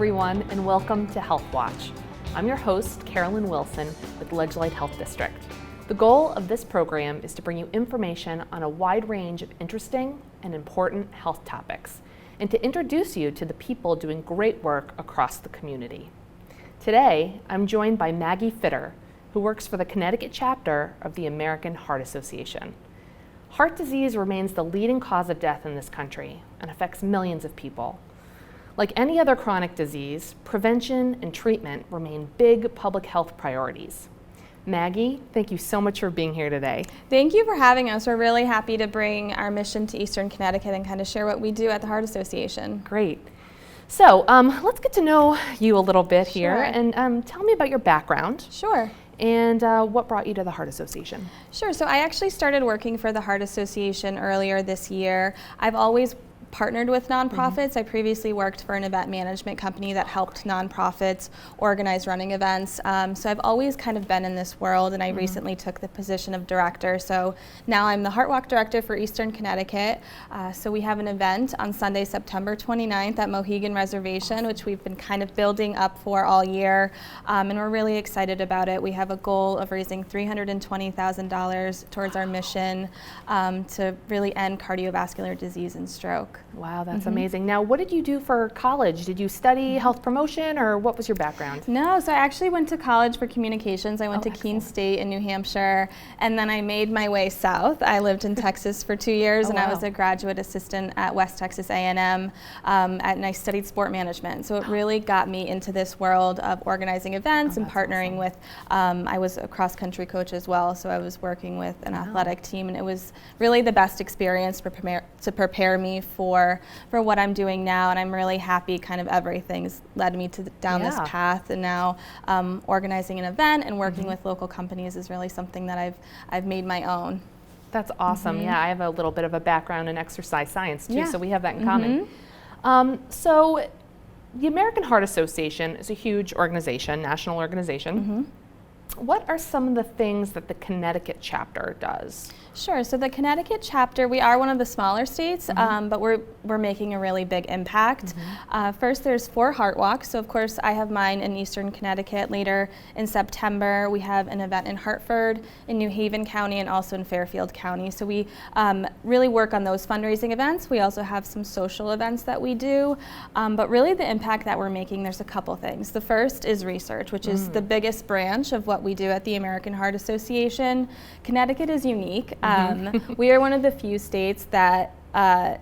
everyone, and welcome to Healthwatch. I'm your host, Carolyn Wilson with Ledgelight Health District. The goal of this program is to bring you information on a wide range of interesting and important health topics, and to introduce you to the people doing great work across the community. Today, I'm joined by Maggie Fitter, who works for the Connecticut chapter of the American Heart Association. Heart disease remains the leading cause of death in this country and affects millions of people. Like any other chronic disease, prevention and treatment remain big public health priorities. Maggie, thank you so much for being here today. Thank you for having us. We're really happy to bring our mission to Eastern Connecticut and kind of share what we do at the Heart Association. Great. So let's get to know you a little bit here, Sure. and tell me about your background. Sure. And what brought you to the Heart Association? Sure. So I actually started working for the Heart Association earlier this year. I've always partnered with nonprofits. I previously worked for an event management company that helped nonprofits organize running events. So I've always kind of been in this world, and I recently took the position of director. So now I'm the Heart Walk director for Eastern Connecticut. So we have an event on Sunday, September 29th at Mohegan Reservation, which we've been kind of building up for all year, and we're really excited about it. We have a goal of raising $320,000 towards our mission to really end cardiovascular disease and stroke. Wow, that's amazing. Now, what did you do for college? Did you study health promotion, or what was your background? No, so I actually went to college for communications. I went to excellent. Keene State in New Hampshire, and then I made my way south. I lived in Texas for 2 years, and I was a graduate assistant at West Texas A&M, and I studied sport management. So it really got me into this world of organizing events and partnering with, I was a cross-country coach as well, so I was working with an athletic team, and it was really the best experience to prepare me for what I'm doing now, and I'm really happy kind of everything's led me down this path, and now organizing an event and working with local companies is really something that I've made my own. That's awesome. Yeah, I have a little bit of a background in exercise science too, so we have that in common. So the American Heart Association is a huge organization, national organization. What are some of the things that the Connecticut chapter does? Sure. So the Connecticut chapter, we are one of the smaller states, but we're making a really big impact. First, there's 4 Heart Walks. So of course, I have mine in Eastern Connecticut. Later in September, we have an event in Hartford, in New Haven County, and also in Fairfield County. So we really work on those fundraising events. We also have some social events that we do. But really the impact that we're making, there's a couple things. The first is research, which is the biggest branch of what we do at the American Heart Association. Connecticut is unique. We are one of the few states that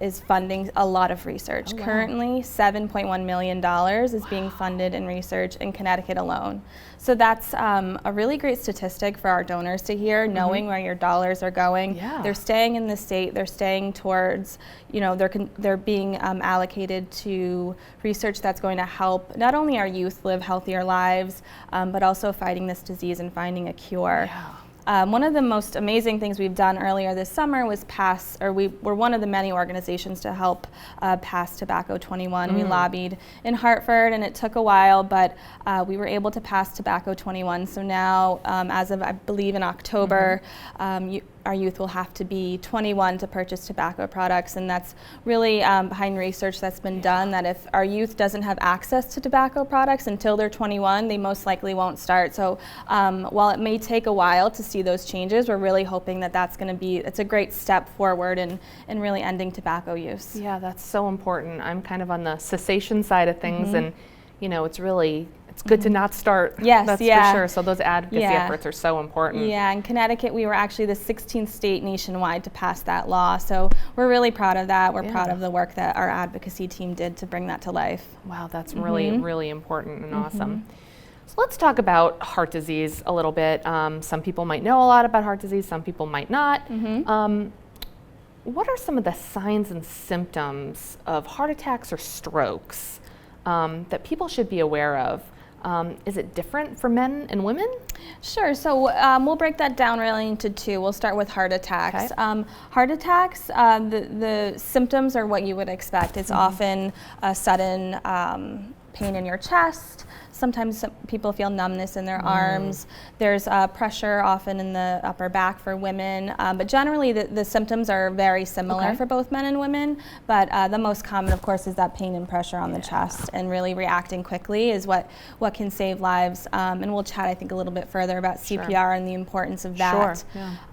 is funding a lot of research. Currently, $7.1 million is being funded in research in Connecticut alone. So that's a really great statistic for our donors to hear, knowing where your dollars are going. They're staying in the state, they're staying towards, they're being allocated to research that's going to help not only our youth live healthier lives, but also fighting this disease and finding a cure. One of the most amazing things we've done earlier this summer was we were one of the many organizations to help pass Tobacco 21. We lobbied in Hartford, and it took a while, but we were able to pass Tobacco 21. So now, as of, I believe, in October, our youth will have to be 21 to purchase tobacco products, and that's really behind research that's been done, that if our youth doesn't have access to tobacco products until they're 21, they most likely won't start. So while it may take a while to see those changes, we're really hoping that it's a great step forward in really ending tobacco use. Yeah, that's so important. I'm kind of on the cessation side of things, and it's good to not start. Yes, that's for sure. So those advocacy efforts are so important. Yeah, in Connecticut, we were actually the 16th state nationwide to pass that law. So we're really proud of that. We're proud of the work that our advocacy team did to bring that to life. Wow, that's really, really important and awesome. So let's talk about heart disease a little bit. Some people might know a lot about heart disease, some people might not. What are some of the signs and symptoms of heart attacks or strokes that people should be aware of? Is it different for men and women? Sure. So we'll break that down really into 2. We'll start with heart attacks. Heart attacks, the symptoms are what you would expect. It's often a sudden pain in your chest, sometimes people feel numbness in their arms. There's pressure often in the upper back for women, but generally the symptoms are very similar for both men and women, but the most common, of course, is that pain and pressure on the chest, and really reacting quickly is what can save lives. And we'll chat, I think, a little bit further about CPR and the importance of that.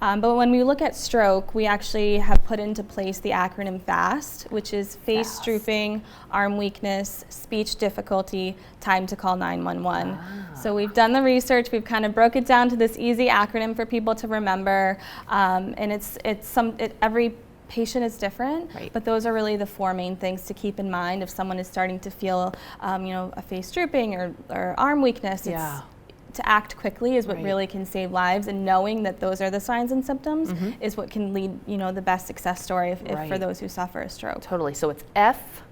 But when we look at stroke, we actually have put into place the acronym FAST, which is face drooping, arm weakness, speech difficulty, time to call 911. So we've done the research, we've kind of broke it down to this easy acronym for people to remember, and every patient is different, but those are really the four main things to keep in mind if someone is starting to feel a face drooping or arm weakness. To act quickly is what really can save lives, and knowing that those are the signs and symptoms is what can lead the best success story if for those who suffer a stroke. Totally. So it's FAST,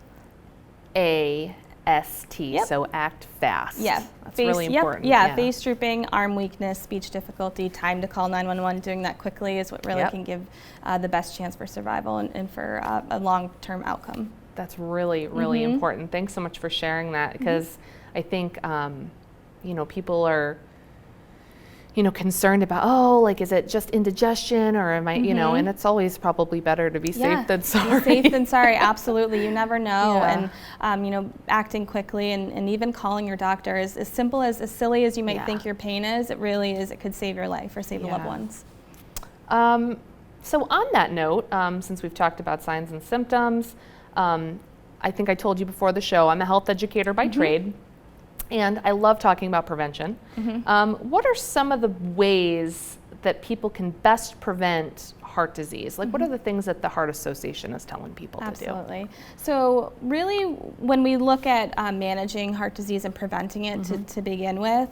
so act fast. That's really important. Face drooping, arm weakness, speech difficulty, time to call 911. Doing that quickly is what really can give the best chance for survival and for a long-term outcome. That's really, really important. Thanks so much for sharing that, because I think people are concerned about, is it just indigestion, or am I, and it's always probably better to be safe than sorry. Be safe than sorry, absolutely. You never know. And, acting quickly and even calling your doctor is as simple as silly as you might think your pain is, it really is, it could save your life or save loved ones. So on that note, since we've talked about signs and symptoms, I think I told you before the show, I'm a health educator by trade. And I love talking about prevention. What are some of the ways that people can best prevent heart disease? What are the things that the Heart Association is telling people to do? Absolutely. So really, when we look at managing heart disease and preventing it to begin with,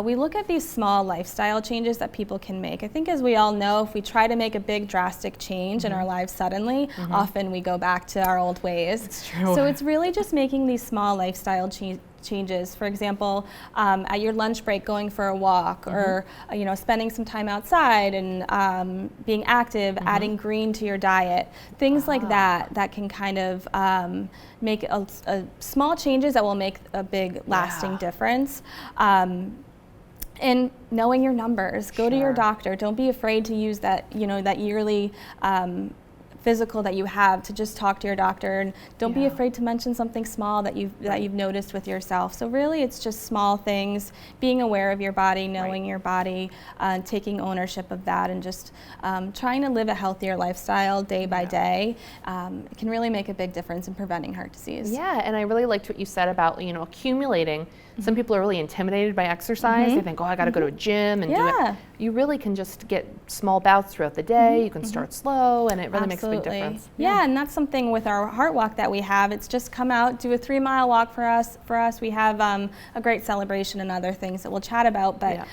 we look at these small lifestyle changes that people can make. I think, as we all know, if we try to make a big drastic change in our lives suddenly, often we go back to our old ways. It's true. So it's really just making these small lifestyle changes. For example, at your lunch break, going for a walk, or spending some time outside and being active, adding green to your diet, things like that can kind of make a small changes that will make a big lasting difference. And knowing your numbers, go to your doctor. Don't be afraid to use that that yearly physical that you have, to just talk to your doctor, and don't be afraid to mention something small that you've noticed with yourself. So really, it's just small things, being aware of your body, knowing your body, taking ownership of that, and just trying to live a healthier lifestyle day by day. It can really make a big difference in preventing heart disease. And I really liked what you said about accumulating. Some people are really intimidated by exercise. They think, I got to go to a gym and do it. You really can just get small bouts throughout the day. You can start slow, and it really makes a big difference. And that's something with our heart walk that we have. It's just come out, do a 3-mile walk for us. We have a great celebration and other things that we'll chat about, but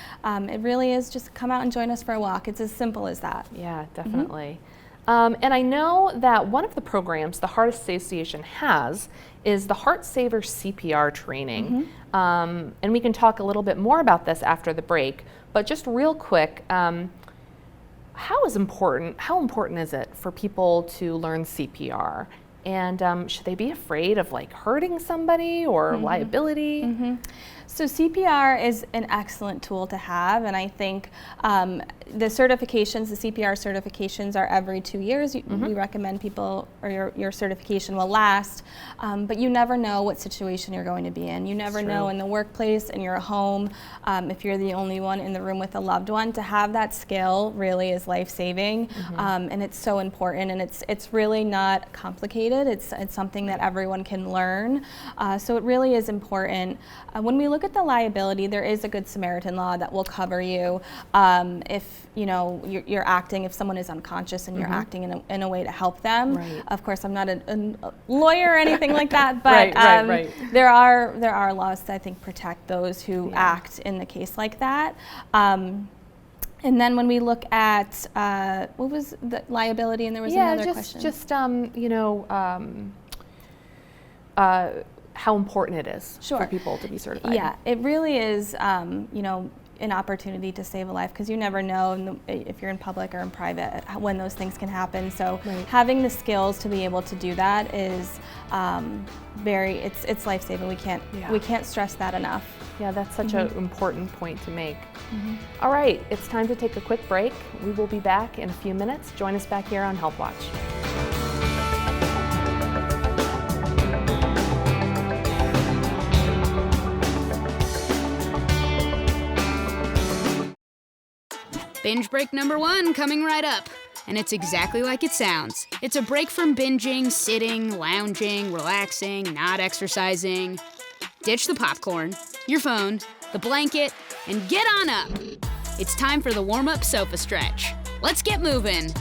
it really is just come out and join us for a walk. It's as simple as that. Yeah, definitely. And I know that one of the programs the Heart Association has is the Heart Saver CPR Training. And we can talk a little bit more about this after the break, but just real quick, how important is it for people to learn CPR? And should they be afraid of hurting somebody or liability? So CPR is an excellent tool to have, and I think the certifications, the CPR certifications, are every 2 years. We recommend people, or your certification will last, but you never know what situation you're going to be in. You never know in the workplace, in your home, if you're the only one in the room with a loved one. To have that skill really is life-saving, and it's so important, and it's really not complicated. It's something that everyone can learn, so it really is important. When we look at the liability, there is a Good Samaritan law that will cover you if you're acting, if someone is unconscious and you're acting in a way to help them. Of course, I'm not a lawyer or anything like that, but there are laws that I think protect those who act in a case like that. And then when we look at what was the liability, and there was another question. Just how important it is for people to be certified. It really is, an opportunity to save a life, because you never know if you're in public or in private when those things can happen. So having the skills to be able to do that is it's life-saving. We can't stress that enough. Yeah, that's such an important point to make. All right, it's time to take a quick break. We will be back in a few minutes. Join us back here on Healthwatch. Binge break number 1 coming right up. And it's exactly like it sounds. It's a break from binging, sitting, lounging, relaxing, not exercising. Ditch the popcorn, your phone, the blanket, and get on up. It's time for the warm-up sofa stretch. Let's get moving.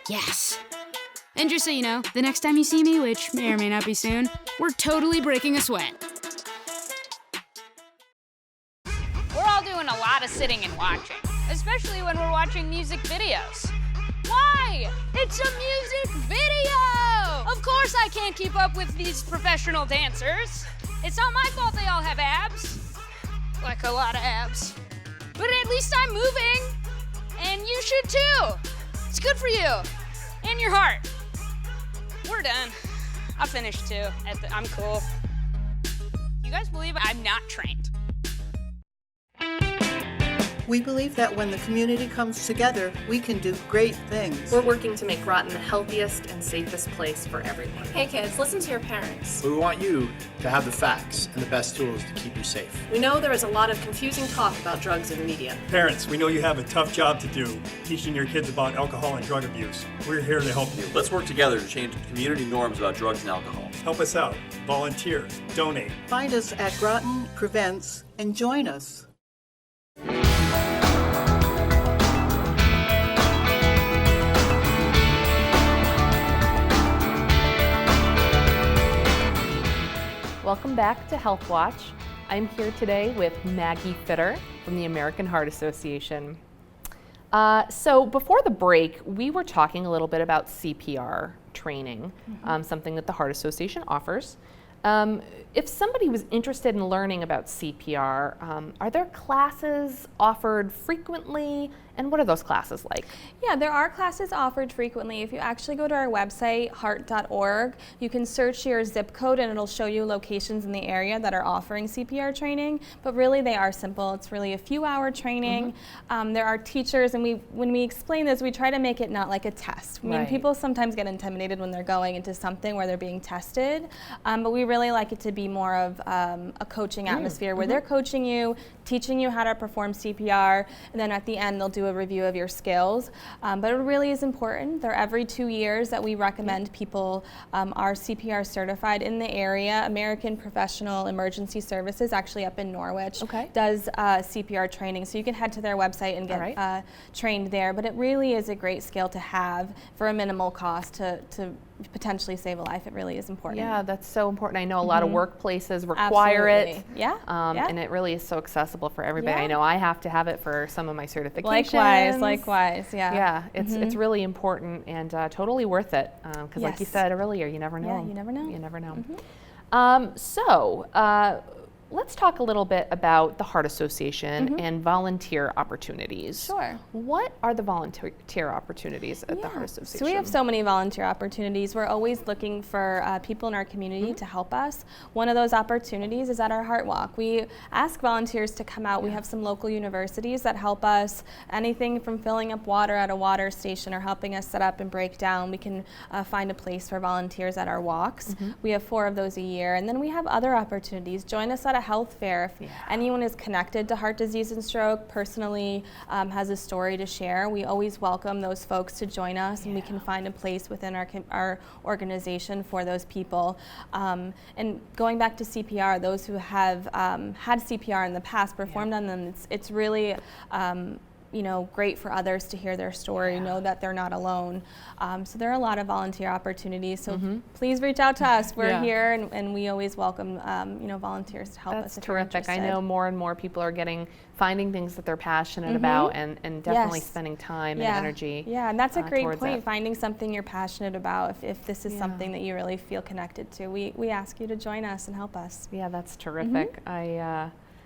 Yes. And just so you know, the next time you see me, which may or may not be soon, we're totally breaking a sweat. We're all doing a lot of sitting and watching, especially when we're watching music videos. Why? It's a music video! Of course I can't keep up with these professional dancers. It's not my fault they all have abs. Like a lot of abs. But at least I'm moving. And you should too. It's good for you. And your heart. We're done. I finished too. I'm cool. You guys believe I'm not trained? We believe that when the community comes together, we can do great things. We're working to make Groton the healthiest and safest place for everyone. Hey kids, listen to your parents. We want you to have the facts and the best tools to keep you safe. We know there is a lot of confusing talk about drugs in the media. Parents, we know you have a tough job to do, teaching your kids about alcohol and drug abuse. We're here to help you. Let's work together to change community norms about drugs and alcohol. Help us out. Volunteer. Donate. Find us at Groton Prevents and join us. Welcome back to Healthwatch. I'm here today with Maggie Fitter from the American Heart Association. So before the break, we were talking a little bit about CPR training, something that the Heart Association offers. If somebody was interested in learning about CPR, are there classes offered frequently? And what are those classes like? Yeah, there are classes offered frequently. If you actually go to our website, heart.org, you can search your zip code and it'll show you locations in the area that are offering CPR training. But really, they are simple. It's really a few-hour training. There are teachers, and when we explain this, we try to make it not like a test. I mean, people sometimes get intimidated when they're going into something where they're being tested, but we really like it to be more of a coaching atmosphere where they're coaching you, teaching you how to perform CPR, and then at the end they'll do a review of your skills. But it really is important. They're every 2 years that we recommend people are CPR certified in the area. American Professional Emergency Services, actually up in Norwich, does CPR training. So you can head to their website and get trained there. But it really is a great skill to have for a minimal cost to potentially save a life. It really is important. Yeah, that's so important. I know a lot of workplaces require it. Yeah. And it really is so accessible for everybody. I know I have to have it for some of my certifications. Likewise, yeah. Yeah, it's really important and totally worth it. Because like you said earlier, you never know. Yeah, you never know. You never know. Let's talk a little bit about the Heart Association and volunteer opportunities. Sure. What are the volunteer opportunities at the Heart Association? So we have so many volunteer opportunities. We're always looking for people in our community to help us. One of those opportunities is at our Heart Walk. We ask volunteers to come out. We have some local universities that help us. Anything from filling up water at a water station or helping us set up and break down. We can find a place for volunteers at our walks. We have 4 of those a year. And then we have other opportunities. Join us at a health fair. If anyone is connected to heart disease and stroke, personally has a story to share, we always welcome those folks to join us, and we can find a place within our organization for those people. And going back to CPR, those who have had CPR in the past, performed on them, it's really great for others to hear their story, know that they're not alone. So there are a lot of volunteer opportunities. So please reach out to us. We're here, and we always welcome volunteers to help us. That's terrific. I know more and more people are finding things that they're passionate about, and definitely spending time and energy. Yeah, and that's a great point. Finding something you're passionate about. If this is something that you really feel connected to, we ask you to join us and help us. Yeah, that's terrific.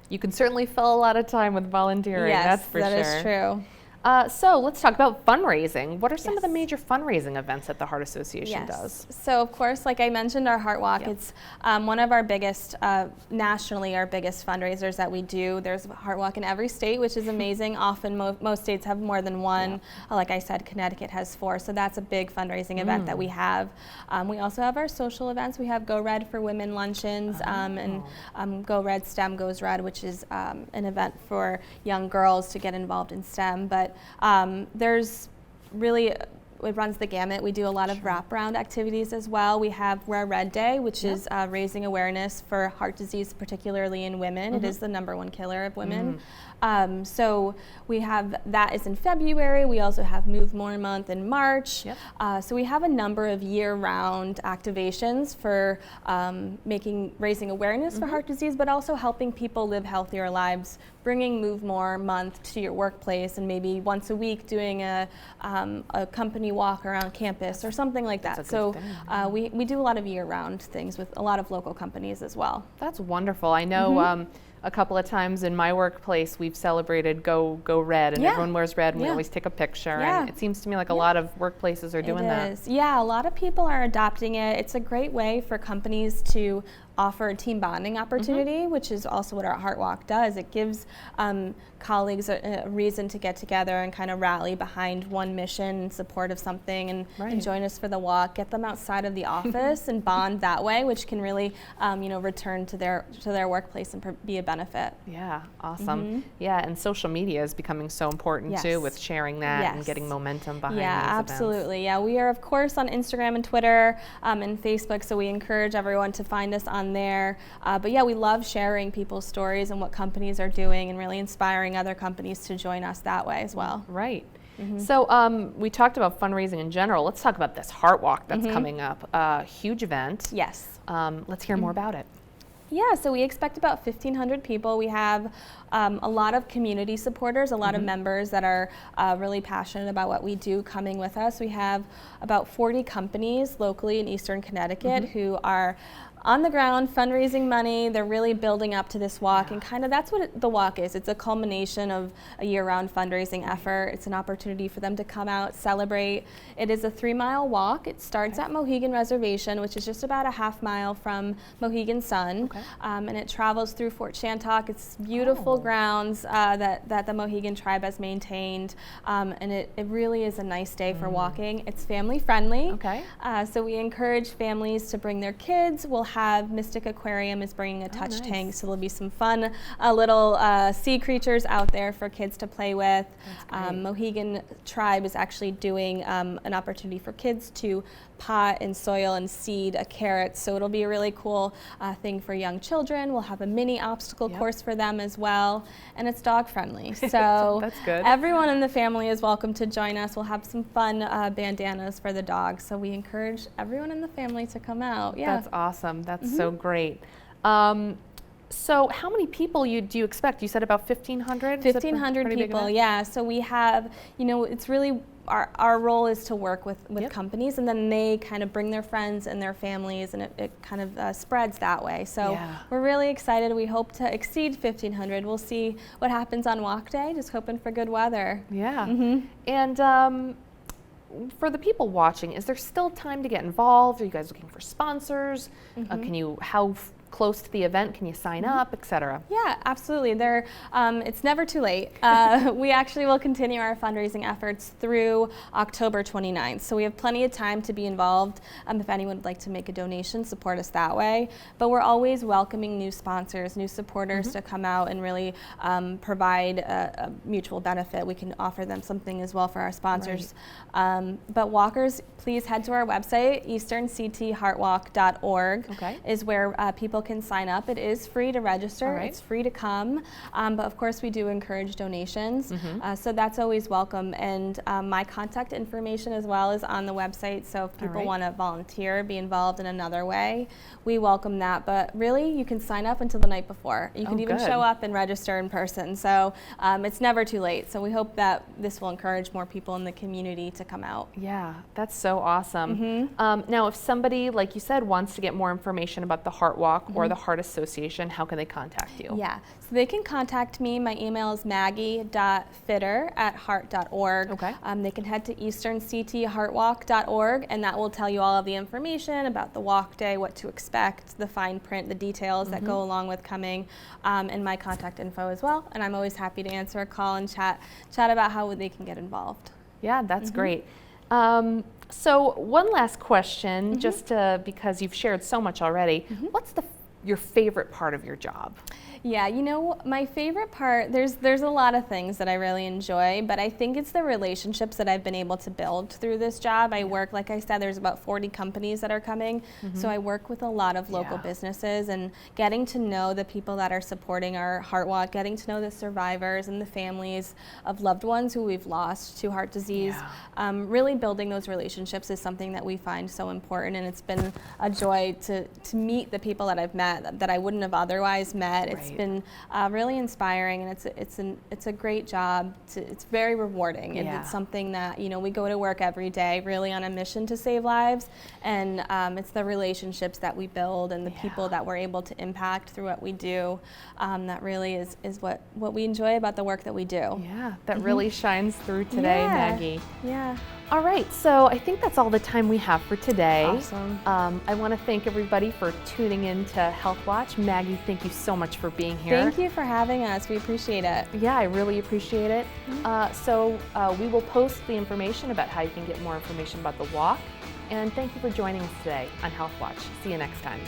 You can certainly fill a lot of time with volunteering. That's for sure. That is true. So let's talk about fundraising. What are some of the major fundraising events that the Heart Association does? So of course, like I mentioned, our Heart Walk, it's one of our biggest, nationally, our biggest fundraisers that we do. There's a Heart Walk in every state, which is amazing. Often most states have more than one. Like I said, Connecticut has 4, so that's a big fundraising event that we have. We also have our social events. We have Go Red for Women luncheons, and Go Red STEM Goes Red, which is an event for young girls to get involved in STEM. But there's really, it runs the gamut. We do a lot of wraparound activities as well. We have Wear Red Day, which is raising awareness for heart disease, particularly in women. It is the #1 killer of women. So we have, that is in February. We also have Move More Month in March. So we have a number of year-round activations for raising awareness for heart disease, but also helping people live healthier lives, bringing Move More Month to your workplace, and maybe once a week doing a company walk around campus or something like that. So we do a lot of year-round things with a lot of local companies as well. That's wonderful. I know a couple of times in my workplace we've celebrated Go Red, and everyone wears red, and we always take a picture. And it seems to me like a lot of workplaces are doing that. Yeah, a lot of people are adopting it. It's a great way for companies to offer a team bonding opportunity, which is also what our Heart Walk does. It gives colleagues a reason to get together and kind of rally behind one mission in support of something, and join us for the walk, get them outside of the office and bond that way, which can really return to their workplace and be a benefit. Yeah, awesome. Yeah, and social media is becoming so important too, with sharing that and getting momentum behind these events. Absolutely. Yeah, we are of course on Instagram and Twitter and Facebook, so we encourage everyone to find us on there. But yeah, we love sharing people's stories and what companies are doing, and really inspiring other companies to join us that way as well. Right. So we talked about fundraising in general. Let's talk about this Heart Walk that's coming up. Huge event. Yes. Let's hear more about it. Yeah, so we expect about 1,500 people. We have a lot of community supporters, a lot of members that are really passionate about what we do coming with us. We have about 40 companies locally in Eastern Connecticut who are on the ground fundraising money. They're really building up to this walk, and kind of that's what the walk is. It's a culmination of a year-round fundraising effort. It's an opportunity for them to come out, celebrate. It is a 3-mile walk. It starts at Mohegan Reservation, which is just about a half mile from Mohegan Sun, and it travels through Fort Shantok. It's beautiful grounds that the Mohegan tribe has maintained, and it really is a nice day for walking. It's family friendly, so we encourage families to bring their kids. We'll have Mystic Aquarium is bringing a touch tank, so there'll be some fun little sea creatures out there for kids to play with. Mohegan Tribe is actually doing an opportunity for kids to pot and soil and seed a carrot, so it'll be a really cool thing for young children. We'll have a mini obstacle course for them as well, and it's dog friendly, so that's good. Everyone in the family is welcome to join us. We'll have some fun bandanas for the dogs, so we encourage everyone in the family to come out. That's awesome. That's so great. So how many people do you expect? You said about 1,500? 1,500 people, yeah. So we have, it's really, our role is to work with companies, and then they kind of bring their friends and their families, and it kind of spreads that way. So we're really excited. We hope to exceed 1,500. We'll see what happens on walk day, just hoping for good weather. Yeah. And for the people watching, is there still time to get involved? Are you guys looking for sponsors? How close to the event can you sign up, etc.? Yeah, absolutely. It's never too late. We actually will continue our fundraising efforts through October 29th. So we have plenty of time to be involved. If anyone would like to make a donation, support us that way. But we're always welcoming new sponsors, new supporters to come out and really provide a mutual benefit. We can offer them something as well for our sponsors. But walkers, please head to our website, easternctheartwalk.org, is where people can sign up. It is free to register. All right. It's free to come, but of course we do encourage donations, so that's always welcome. And my contact information as well is on the website, so if people want to volunteer, be involved in another way, we welcome that. But really, you can sign up until the night before. You can even show up and register in person, so it's never too late. So we hope that this will encourage more people in the community to come out. Yeah, that's so awesome. Now, if somebody, like you said, wants to get more information about the Heart Walk or the Heart Association, how can they contact you? Yeah, so they can contact me. My email is maggie.fitter@heart.org. Okay. They can head to easternctheartwalk.org, and that will tell you all of the information about the walk day, what to expect, the fine print, the details that go along with coming, and my contact info as well. And I'm always happy to answer a call and chat about how they can get involved. Yeah, that's great. So one last question, just because you've shared so much already. What's your favorite part of your job? Yeah, you know, my favorite part, there's a lot of things that I really enjoy, but I think it's the relationships that I've been able to build through this job. I work, like I said, there's about 40 companies that are coming, so I work with a lot of local businesses, and getting to know the people that are supporting our Heart Walk, getting to know the survivors and the families of loved ones who we've lost to heart disease. Really building those relationships is something that we find so important, and it's been a joy to meet the people that I've met that I wouldn't have otherwise met. It's been really inspiring, and it's a great job. It's very rewarding, and it's something that, you know, we go to work every day really on a mission to save lives, and it's the relationships that we build and the people that we're able to impact through what we do that really is what we enjoy about the work that we do. Yeah, that really shines through today, Maggie. Yeah. All right, so I think that's all the time we have for today. Awesome. I want to thank everybody for tuning in to Healthwatch. Maggie, thank you so much for being here. Thank you for having us. We appreciate it. Yeah, I really appreciate it. So we will post the information about how you can get more information about the walk. And thank you for joining us today on Healthwatch. See you next time.